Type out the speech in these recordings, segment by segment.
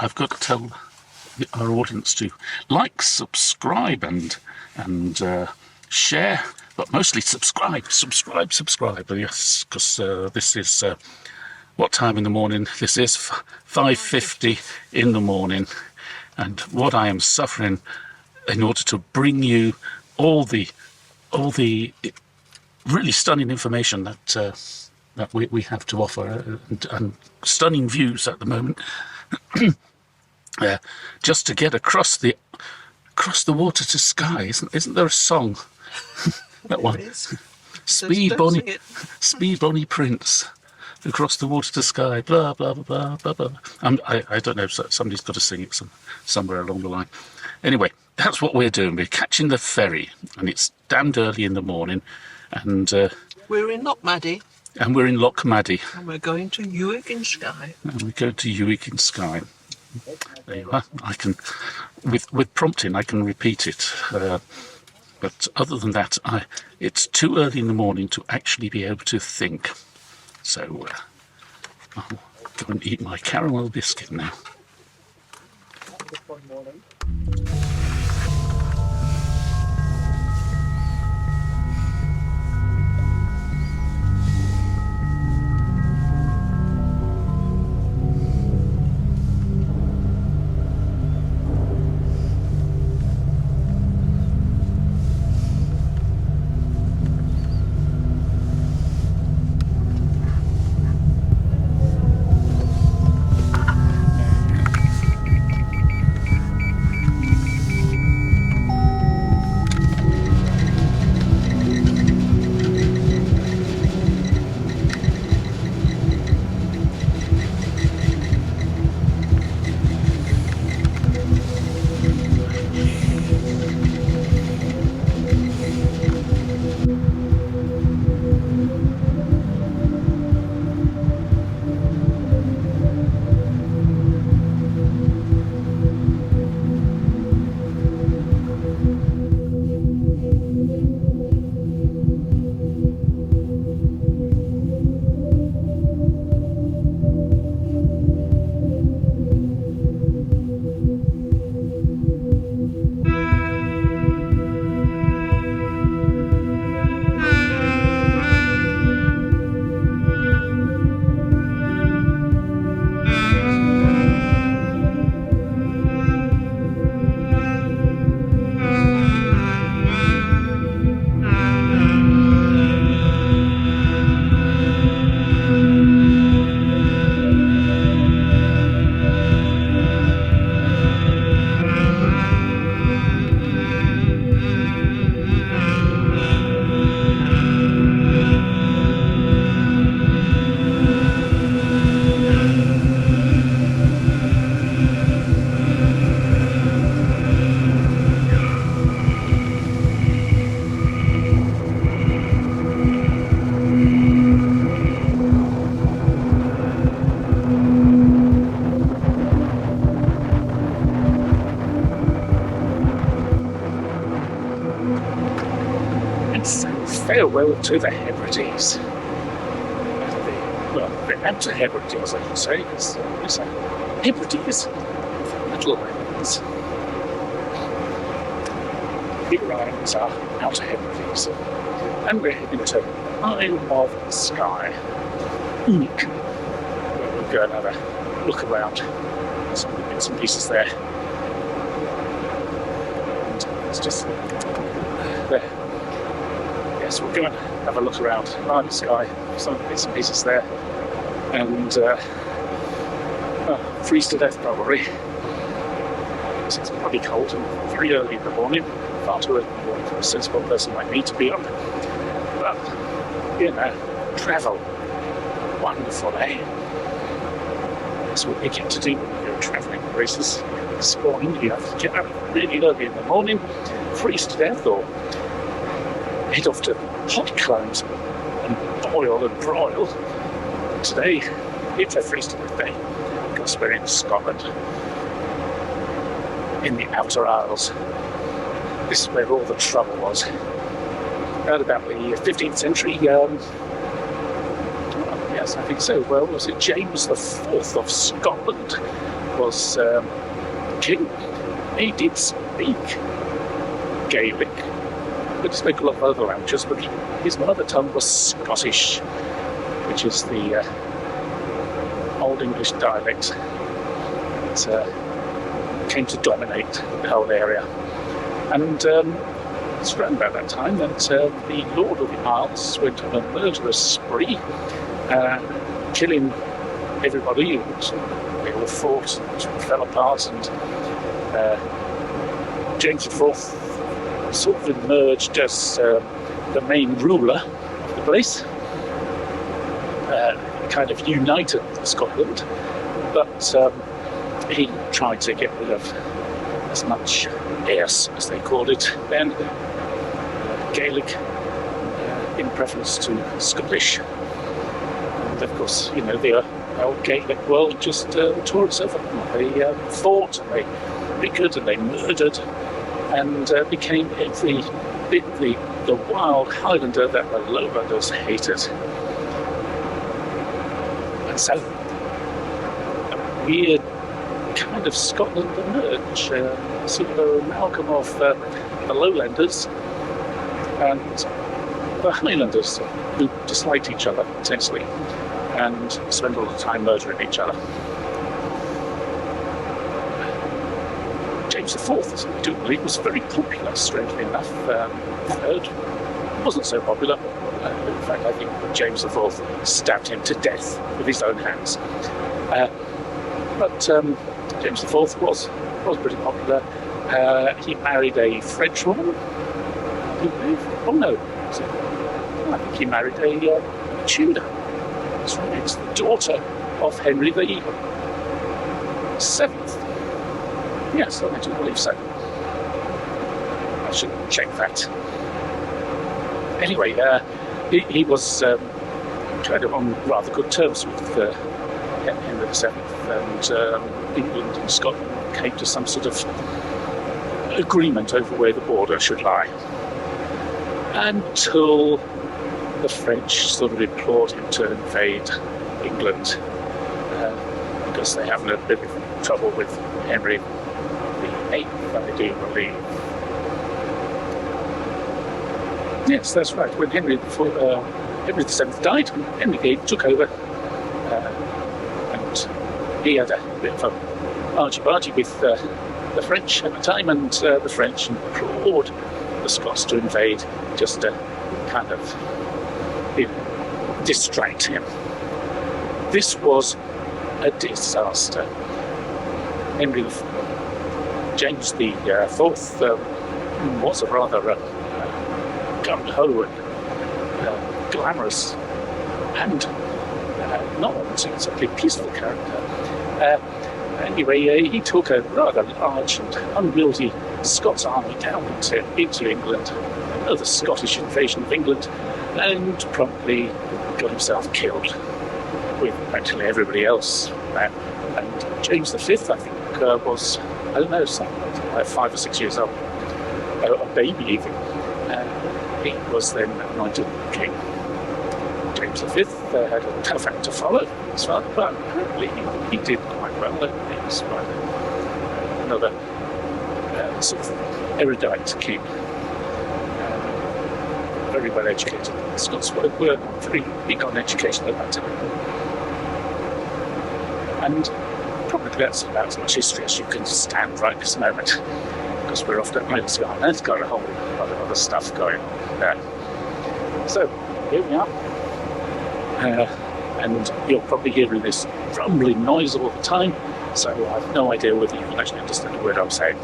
I've got to tell our audience to like, subscribe, and share, but mostly subscribe. Yes, because this is what time in the morning? This is 5:50 in the morning, and what I am suffering in order to bring you all the really stunning information that we have to offer, and stunning views at the moment. Just to get across the water to Skye. Isn't there a song? That one. Speed Bonnie Prince. Across the water to Skye. Blah blah blah blah blah. I don't know. Somebody's got to sing it somewhere along the line. Anyway, that's what we're doing. We're catching the ferry, and it's damned early in the morning, and we're in Lochmaddy. And we're in Lochmaddy. And we're going to Uig in Skye. And we go to Uig in Skye. There you are. I can, with prompting, I can repeat it. But other than that, it's too early in the morning to actually be able to think. So I'll go and eat my caramel biscuit now. Farewell to the Hebrides. The Outer Hebrides, I should say, because it's a Hebrides, little islands. Bigger islands are Outer Hebrides. And we're heading to Isle of Skye, where we'll go and have a look around some of the bits and pieces there. And it's just there. Yes, we'll go and have a look around Isle of Skye, some of the bits and pieces there, and freeze to death probably. It's probably cold and very early in the morning, far too early in the morning for a sensible person like me to be up. But, travel, wonderful, eh? That's what you get to do when you go travelling places. Exploring, you have to get up really early in the morning, freeze to death, or head off to hot climes and boil and broil. Today, it's a freeze to death day because we're in Scotland, in the Outer Isles. This is where all the trouble was. At about the 15th century, yes, I think so. Well, was it James IV of Scotland was king. He did speak Gaelic, but he spoke a lot of other languages, but his mother tongue was Scottish, which is the Old English dialect that came to dominate the whole area. And it's around about that time that the Lord of the Isles went on a murderous spree, killing everybody. They all fought, fell apart, and James IV sort of emerged as the main ruler of the place. Kind of united Scotland, but he tried to get rid of as much Airse, as they called it then, Gaelic, in preference to Scottish. And of course, you know, the old Gaelic world just tore itself apart. They fought, and they bickered, and they murdered, and became every bit the wild Highlander that the Lowlanders hated. And so, a weird kind of Scotland emerged, sort of an amalgam of the Lowlanders and the Highlanders, who disliked each other intensely and spent a lot of time murdering each other. James IV, as I do believe, was very popular, strangely enough. Heard wasn't so popular. In fact, I think James IV stabbed him to death with his own hands. But James IV was pretty popular. He married a French woman, I believe. Oh no, I think he married a Tudor. That's right, it's the daughter of Henry VII. Yes, I do believe so. I should check that. Anyway, he was kind of on rather good terms with Henry VII, and England and Scotland came to some sort of agreement over where the border should lie, until the French sort of implored him to invade England, because they having a bit of trouble with Henry VIII, I do believe. Yes, that's right. When Henry VII died, Henry VIII took over, and he had a bit of a argy-bargy with the French at the time, and the French implored the Scots to invade just to kind of, you know, distract him. This was a disaster. James IV was a rather gung-ho and glamorous and not exactly peaceful character. Anyway, he took a rather large and unwieldy Scots army down into England, the Scottish invasion of England, and promptly got himself killed with practically everybody else. And James V, I think, was, I don't know, something like 5 or 6 years old, a baby even. He was then anointed king. James V had a tough act to follow, his father, but apparently he did quite well. He was another sort of erudite king, very well educated. The Scots were very big on education at that time. And probably that's about as much history as you can stand right this moment, because we're off to Skye, and it's got a whole lot of other stuff going on there. So, here we are. And you're probably hearing this rumbling noise all the time, so I have no idea whether you can actually understand a word I'm saying.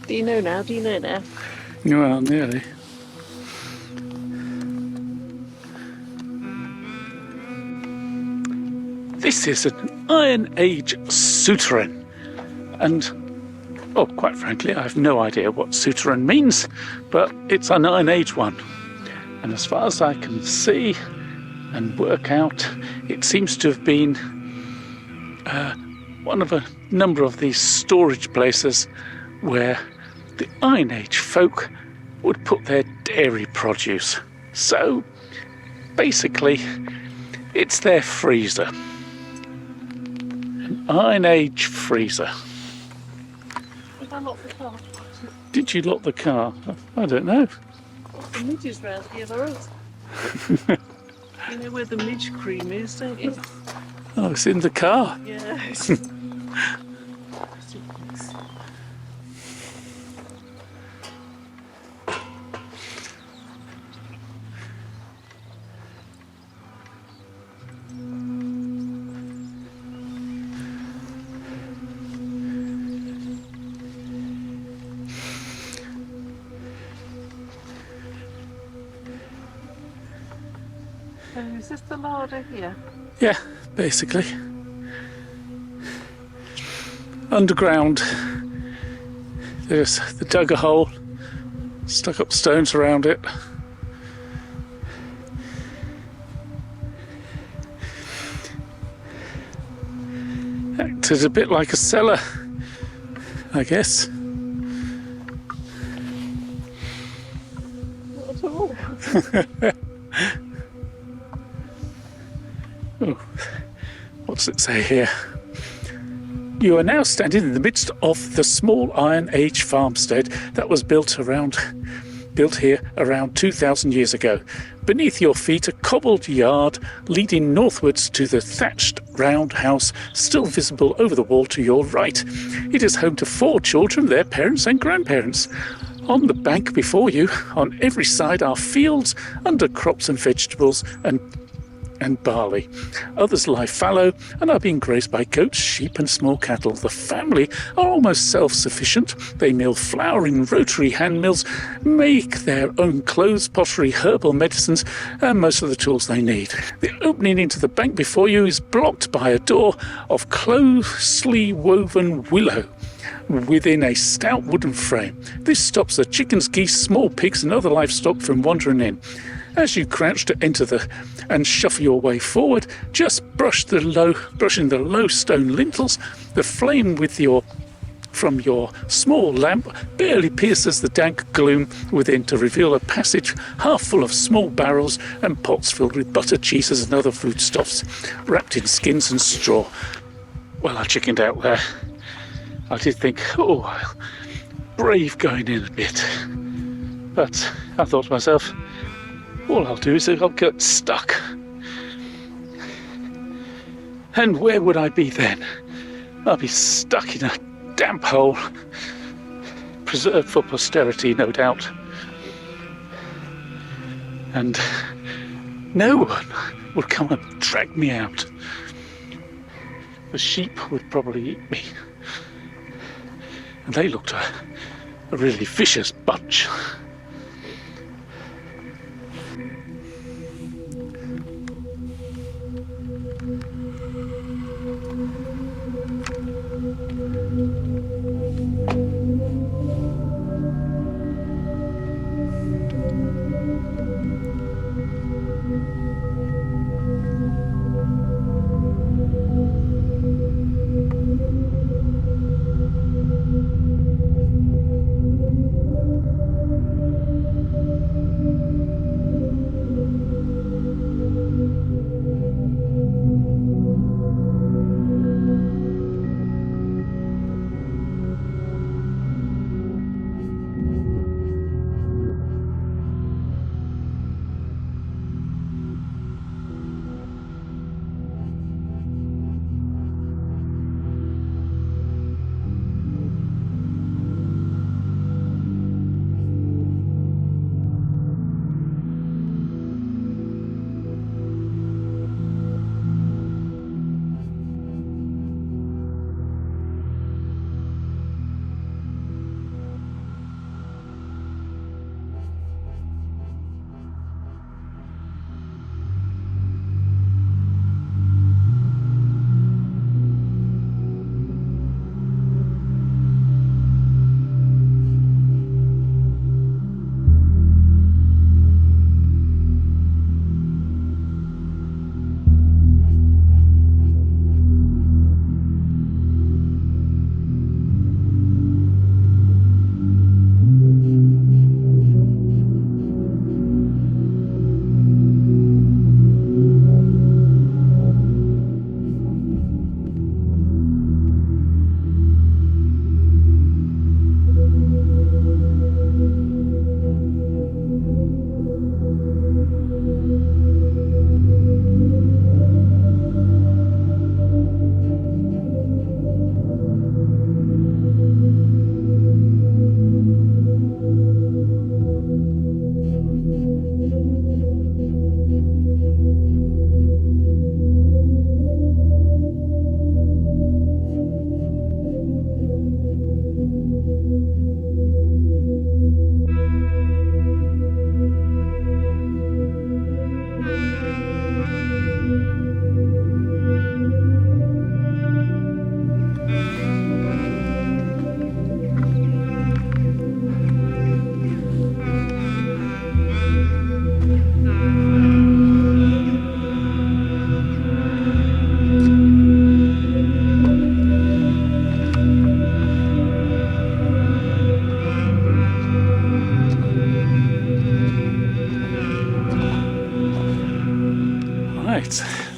Do you know now? Well, nearly. This is an Iron Age souterrain, and, well, quite frankly, I have no idea what souterrain means, but it's an Iron Age one. And as far as I can see and work out, it seems to have been one of a number of these storage places where the Iron Age folk would put their dairy produce. So basically, it's their freezer. An Iron Age freezer. Did I lock the car? Did you lock the car? I don't know. The midges round here, there is. You know where the midge cream is, don't you? Oh, it's in the car. Yes. Is this the larder here? Yeah, basically. Underground, they dug a hole, stuck up stones around it. Acted a bit like a cellar, I guess. Not at all. Oh, what's it say here? You are now standing in the midst of the small Iron Age farmstead that was built here around 2,000 years ago. Beneath your feet, a cobbled yard leading northwards to the thatched round house still visible over the wall to your right. It is home to 4 children, their parents and grandparents. On the bank before you, on every side, are fields under crops and vegetables and barley. Others lie fallow and are being grazed by goats, sheep and small cattle. The family are almost self-sufficient. They mill flour in rotary hand mills, make their own clothes, pottery, herbal medicines, and most of the tools they need. The opening into the bank before you is blocked by a door of closely woven willow within a stout wooden frame. This stops the chickens, geese, small pigs and other livestock from wandering in. As you crouch to enter and shuffle your way forward, just brushing the low stone lintels, the flame from your small lamp barely pierces the dank gloom within to reveal a passage half full of small barrels and pots filled with butter, cheeses and other foodstuffs, wrapped in skins and straw. Well, I chickened out there. I did think, brave going in a bit. But I thought to myself, all I'll do is I'll get stuck. And where would I be then? I'll be stuck in a damp hole, preserved for posterity, no doubt. And no one would come and drag me out. The sheep would probably eat me. And they looked a really vicious bunch.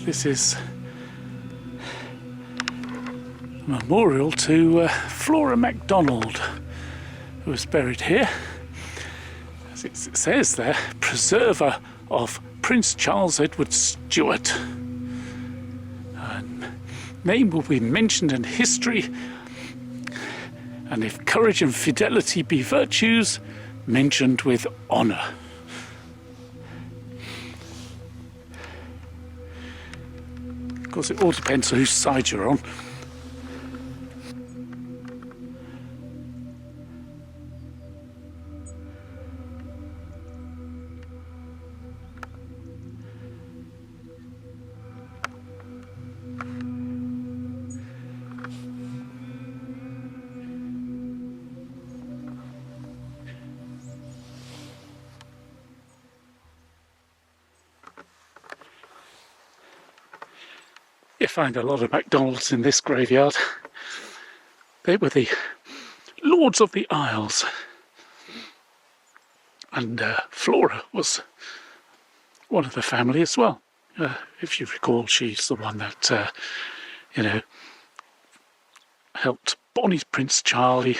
this is a memorial to Flora MacDonald, who was buried here. As it says there, preserver of Prince Charles Edward Stuart. Her name will be mentioned in history, and if courage and fidelity be virtues, mentioned with honour. Of course, it all depends on whose side you're on. You find a lot of MacDonalds in this graveyard. They were the Lords of the Isles. And Flora was one of the family as well. If you recall, she's the one that, helped Bonnie Prince Charlie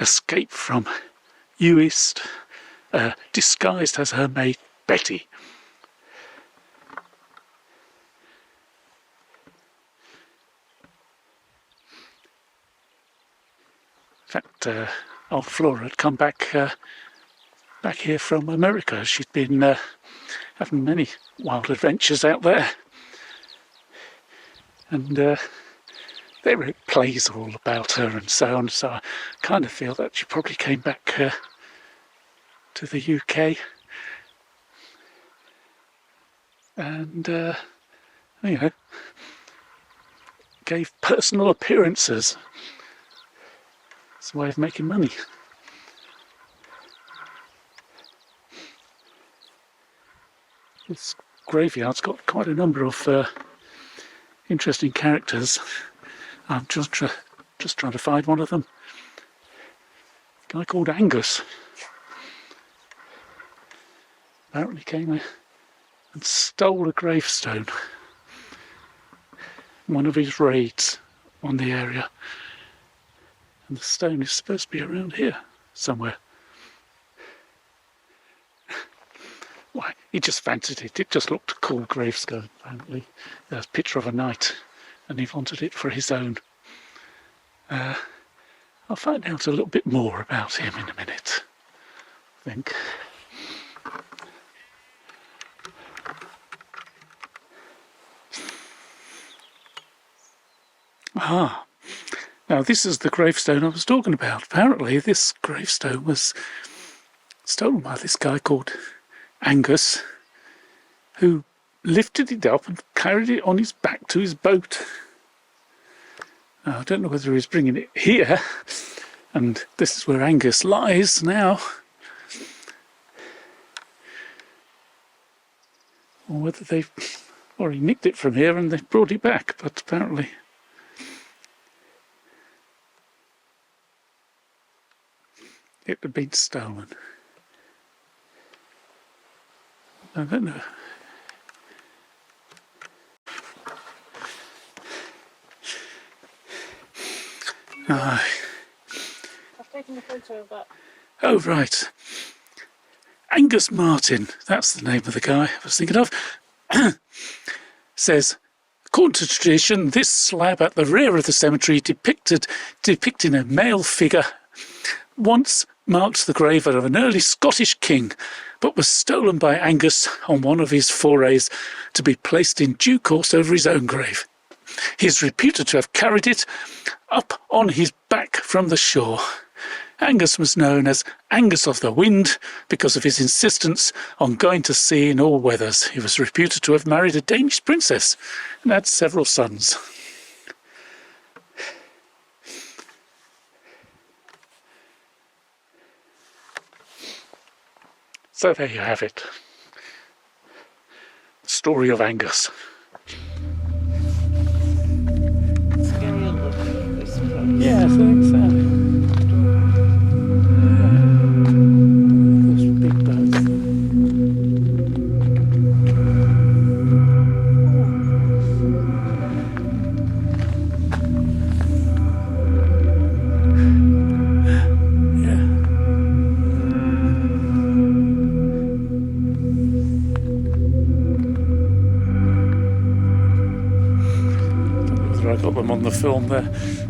escape from Uist, disguised as her maid Betty. In fact, old Flora had come back here from America. She'd been having many wild adventures out there, and there were plays all about her and so on. So I kind of feel that she probably came back to the UK, and gave personal appearances. It's a way of making money. This graveyard's got quite a number of interesting characters. I'm just trying to find one of them. A guy called Angus. Apparently came and stole a gravestone. One of his raids on the area. And the stone is supposed to be around here somewhere. Why, he just fancied it. It just looked a cool gravestone, apparently. There's a picture of a knight, and he wanted it for his own. I'll find out a little bit more about him in a minute, I think. Now this is the gravestone I was talking about. Apparently this gravestone was stolen by this guy called Angus, who lifted it up and carried it on his back to his boat. Now, I don't know whether he was bringing it here, and this is where Angus lies now, or whether he nicked it from here and they brought it back, but apparently it had been stolen. I don't know. I've taken a photo of that. Oh, right. Angus Martin, that's the name of the guy I was thinking of, says, according to tradition, this slab at the rear of the cemetery depicting a male figure once marked the grave of an early Scottish king, but was stolen by Angus on one of his forays to be placed in due course over his own grave. He is reputed to have carried it up on his back from the shore. Angus was known as Angus of the Wind because of his insistence on going to sea in all weathers. He was reputed to have married a Danish princess and had several sons. So there you have it. The story of Angus. Yeah, I think so. Those big birds. problem on the film there.